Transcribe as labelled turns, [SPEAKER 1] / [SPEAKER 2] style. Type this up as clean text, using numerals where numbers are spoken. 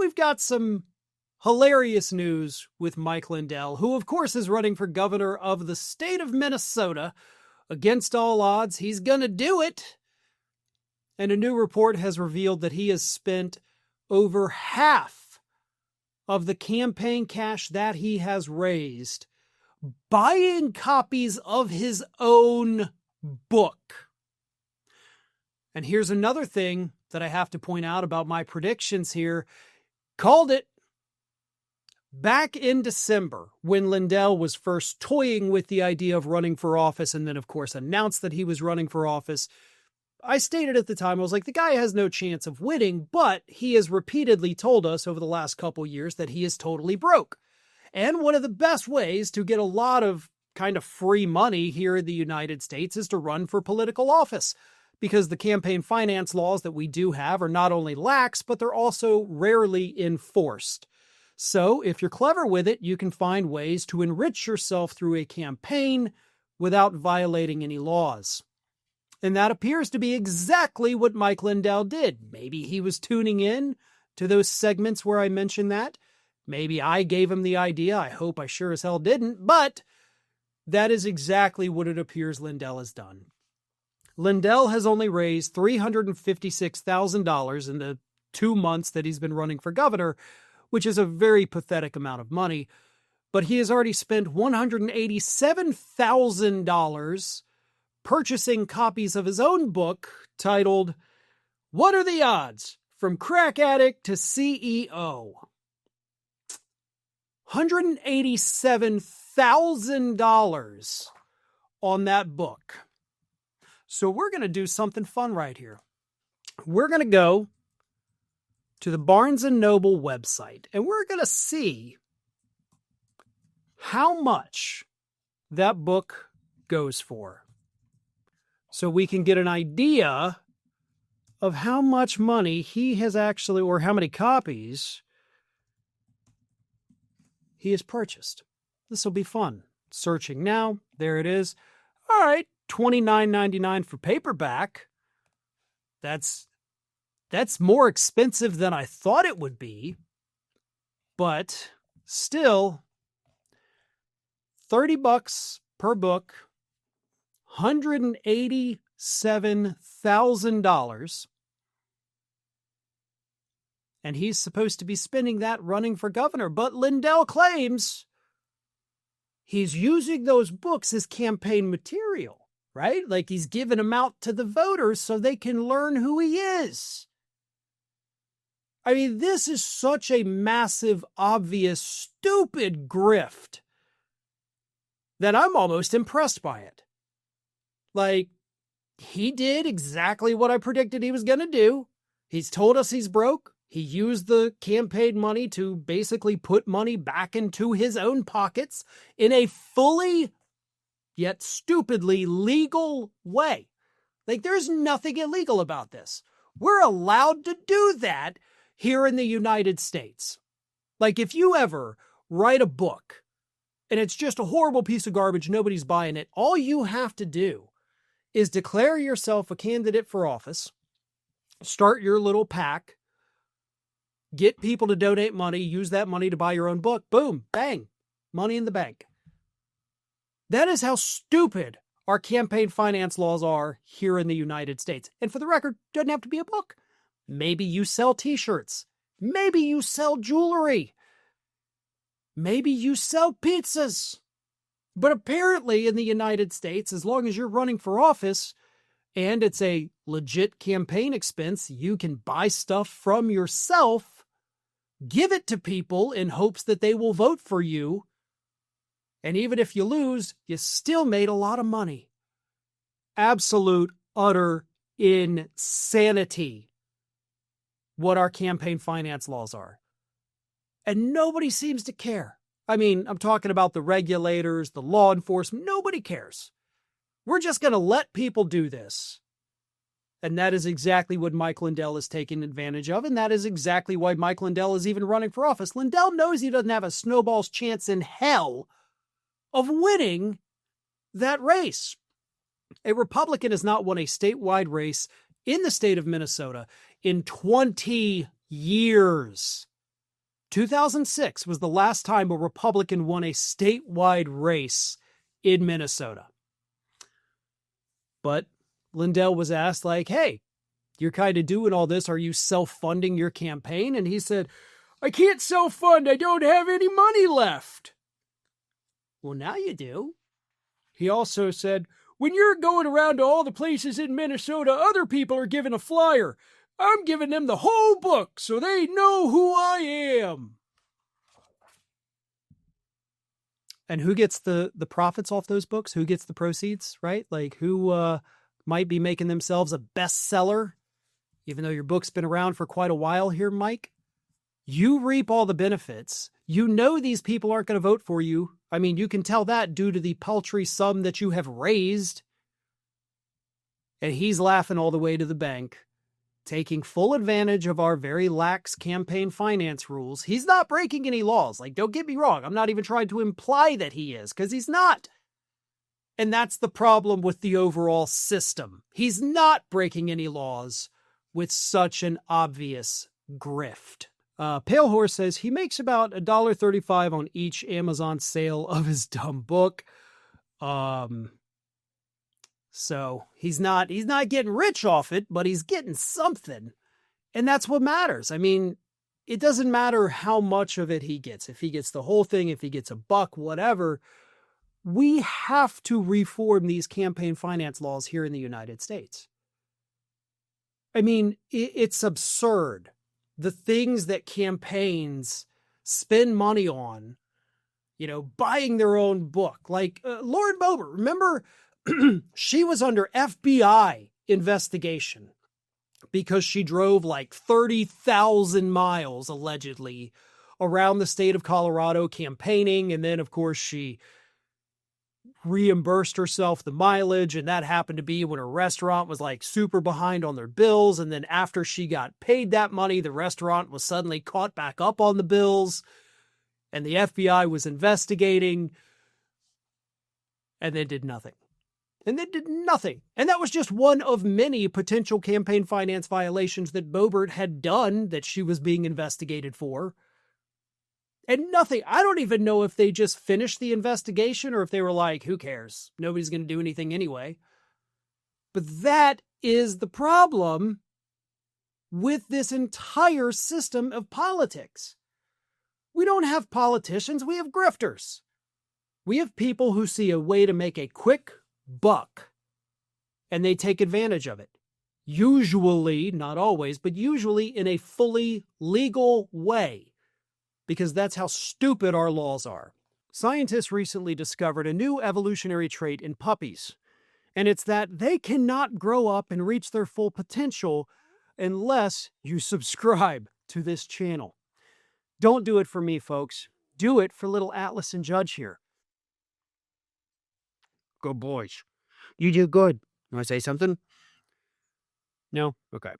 [SPEAKER 1] we've got some hilarious news with Mike Lindell, who, of course, is running for governor of the state of Minnesota. Against all odds, he's going to do it. And a new report has revealed that he has spent over half of the campaign cash that he has raised buying copies of his own book. And here's another thing that I have to point out about my predictions here. Called it. Back in December, when Lindell was first toying with the idea of running for office and then, of course, announced that he was running for office, I stated at the time, I was like, the guy has no chance of winning, but he has repeatedly told us over the last couple years that he is totally broke. And one of the best ways to get a lot of kind of free money here in the United States is to run for political office, because the campaign finance laws that we do have are not only lax, but they're also rarely enforced. So if you're clever with it, you can find ways to enrich yourself through a campaign without violating any laws. And that appears to be exactly what Mike Lindell did. Maybe he was tuning in to those segments where I mentioned that. Maybe I gave him the idea. I hope I sure as hell didn't. But that is exactly what it appears Lindell has done. Lindell has only raised $356,000 in the 2 months that he's been running for governor, which is a very pathetic amount of money. But he has already spent $187,000 purchasing copies of his own book titled, What Are the Odds? From Crack Addict to CEO. $187,000 on that book. So we're going to do something fun right here. We're going to go to the Barnes & Noble website, and we're going to see how much that book goes for, so we can get an idea of how much money he has actually, or how many copies he has purchased. This will be fun. Searching now. There it is. All right, $29.99 for paperback. That's more expensive than I thought it would be, but still, $30 per book, $187,000, and he's supposed to be spending that running for governor. But Lindell claims he's using those books as campaign material, right? Like he's giving them out to the voters so they can learn who he is. I mean, this is such a massive, obvious, stupid grift that I'm almost impressed by it. Like, he did exactly what I predicted he was going to do. He's told us he's broke. He used the campaign money to basically put money back into his own pockets in a fully, yet stupidly legal way. Like, there's nothing illegal about this. We're allowed to do that here in the United States. Like, if you ever write a book and it's just a horrible piece of garbage, nobody's buying it, all you have to do is declare yourself a candidate for office, start your little PAC, get people to donate money, use that money to buy your own book, boom, bang, money in the bank. That is how stupid our campaign finance laws are here in the United States. And for the record, it doesn't have to be a book. Maybe you sell t-shirts. Maybe you sell jewelry. Maybe you sell pizzas. But apparently in the United States, as long as you're running for office and it's a legit campaign expense, you can buy stuff from yourself, give it to people in hopes that they will vote for you. And even if you lose, you still made a lot of money. Absolute, utter insanity. What our campaign finance laws are. And nobody seems to care. I mean, I'm talking about the regulators, the law enforcement. Nobody cares. We're just going to let people do this. And that is exactly what Mike Lindell is taking advantage of. And that is exactly why Mike Lindell is even running for office. Lindell knows he doesn't have a snowball's chance in hell of winning that race. A Republican has not won a statewide race in the state of Minnesota in 20 years. 2006 was the last time a Republican won a statewide race in Minnesota. But Lindell was asked, like, hey, you're kind of doing all this. Are you self-funding your campaign? And he said, I can't self-fund. I don't have any money left. Well, now you do. He also said, when you're going around to all the places in Minnesota, other people are given a flyer. I'm giving them the whole book so they know who I am. And who gets the profits off those books? Who gets the proceeds, right? Like who might be making themselves a bestseller, even though your book's been around for quite a while here, Mike? You reap all the benefits. You know these people aren't going to vote for you. I mean, you can tell that due to the paltry sum that you have raised. And he's laughing all the way to the bank, taking full advantage of our very lax campaign finance rules. He's not breaking any laws. Like, don't get me wrong. I'm not even trying to imply that he is, because he's not. And that's the problem with the overall system. He's not breaking any laws with such an obvious grift. Pale Horse says he makes about $1.35 on each Amazon sale of his dumb book. So he's not getting rich off it, but he's getting something. And that's what matters. I mean, it doesn't matter how much of it he gets. If he gets the whole thing, if he gets a buck, whatever. We have to reform these campaign finance laws here in the United States. I mean, it's absurd. The things that campaigns spend money on, buying their own book. Like Lauren Boebert, remember, she was under FBI investigation because she drove like 30,000 miles, allegedly, around the state of Colorado campaigning. And then, of course, she reimbursed herself the mileage, and that happened to be when her restaurant was like super behind on their bills. And then after she got paid that money, the restaurant was suddenly caught back up on the bills, and the FBI was investigating, and then did nothing. And that was just one of many potential campaign finance violations that Boebert had done that she was being investigated for. And nothing. I don't even know if they just finished the investigation or if they were like, who cares? Nobody's going to do anything anyway. But that is the problem with this entire system of politics. We don't have politicians. We have grifters. We have people who see a way to make a quick buck and they take advantage of it. Usually, not always, but usually in a fully legal way. Because that's how stupid our laws are. Scientists recently discovered a new evolutionary trait in puppies, and it's that they cannot grow up and reach their full potential unless you subscribe to this channel. Don't do it for me, folks. Do it for little Atlas and Judge here. Good boys. You do good. You want to say something? No? Okay.